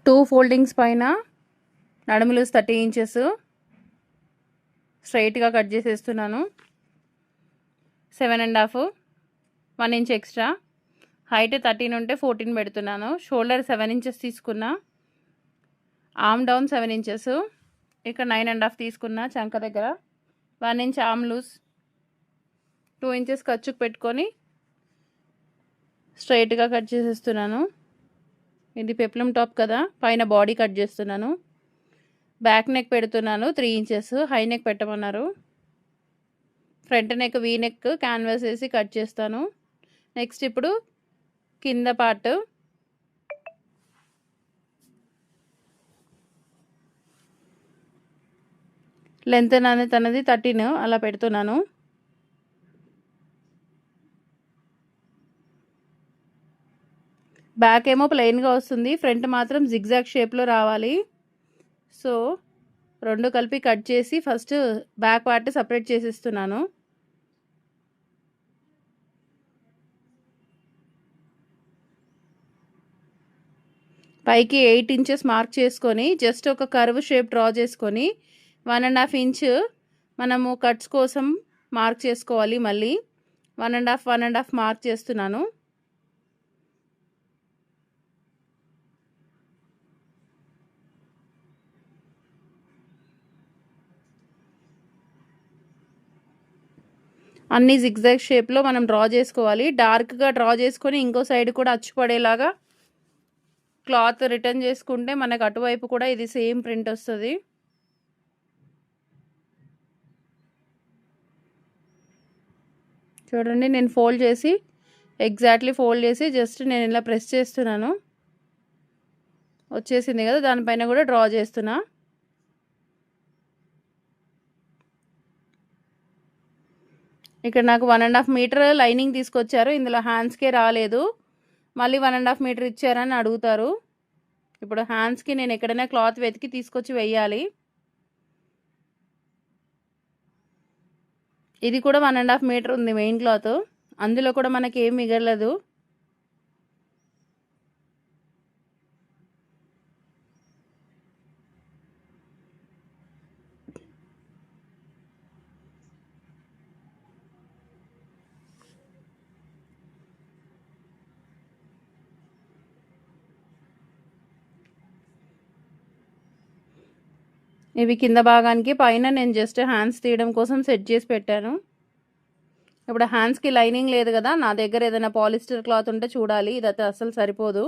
2 foldings పైన నడుము loose 30 inches స్ట్రైట్గా కట్ చేసేస్తున్నాను. 7.5 1 ఇంచ్ ఎక్స్ట్రా. హైట్ 13 ఉంటే 14 పెడుతున్నాను. షోల్డర్ 7 ఇంచెస్ తీసుకున్నా. Arm down 7 inches. ఇక్కడ 9.5 తీసుకున్నా చంక దగ్గర. 1 ఇంచ్ ఆర్మ్ లూజ్. 2 ఇంచెస్ ఖర్చుకు పెట్టుకొని స్ట్రైట్గా కట్ చేసేస్తున్నాను. ఇది పెప్లమ్ టాప్ కదా, పైన బాడీ కట్ చేస్తున్నాను. బ్యాక్ నెక్ పెడుతున్నాను 3 ఇంచెస్. హై నెక్ పెట్టమన్నారు. Front neck V neck canvas వేసి కట్ చేస్తాను. నెక్స్ట్ ఇప్పుడు కింద పార్ట్. లెంత్ తనది 13 అలా పెడుతున్నాను. బ్యాక్ ఏమో ప్లెయిన్గా వస్తుంది, ఫ్రంట్ మాత్రం జిగ్జాగ్ షేప్లో రావాలి. సో 2 కలిపి కట్ చేసి ఫస్ట్ బ్యాక్ పార్ట్ సపరేట్ చేసేస్తున్నాను. పైకి 8 ఇంచెస్ మార్క్ చేసుకొని జస్ట్ ఒక కర్వ్ షేప్ డ్రా చేసుకొని 1.5 ఇంచ్ మనము కట్స్ కోసం మార్క్ చేసుకోవాలి. మళ్ళీ 1.5 మార్క్ చేస్తున్నాను. అన్ని జిగ్జాగ్ షేప్లో మనం డ్రా చేసుకోవాలి. డార్క్గా డ్రా చేసుకొని ఇంకో సైడ్ కూడా అచ్చుపడేలాగా క్లాత్ రిటర్న్ చేసుకుంటే మనకు అటువైపు కూడా ఇది సేమ్ ప్రింట్ వస్తుంది. చూడండి, నేను ఫోల్డ్ చేసి ఎగ్జాక్ట్లీ ఫోల్డ్ చేసి జస్ట్ నేను ఇలా ప్రెస్ చేస్తున్నాను. వచ్చేసింది కదా, దానిపైన కూడా డ్రా చేస్తున్నా. ఇక్కడ నాకు 1.5 మీటర్ లైనింగ్ తీసుకొచ్చారు. ఇందులో హ్యాండ్స్కే రాలేదు. మళ్ళీ 1.5 మీటర్ ఇచ్చారని అడుగుతారు. ఇప్పుడు హ్యాండ్స్కి నేను ఎక్కడైనా క్లాత్ వెతికి తీసుకొచ్చి వెయ్యాలి. ఇది కూడా 1.5 మీటర్ ఉంది మెయిన్ క్లాత్. అందులో కూడా మనకి ఏం మిగలదు. ఇవి కింద భాగానికి పైన నేను జస్ట్ హ్యాండ్స్ తీయడం కోసం సెట్ చేసి పెట్టాను. ఇప్పుడు హ్యాండ్స్కి లైనింగ్ లేదు కదా, నా దగ్గర ఏదైనా పాలిస్టర్ క్లాత్ ఉంటే చూడాలి. ఇదైతే అస్సలు సరిపోదు.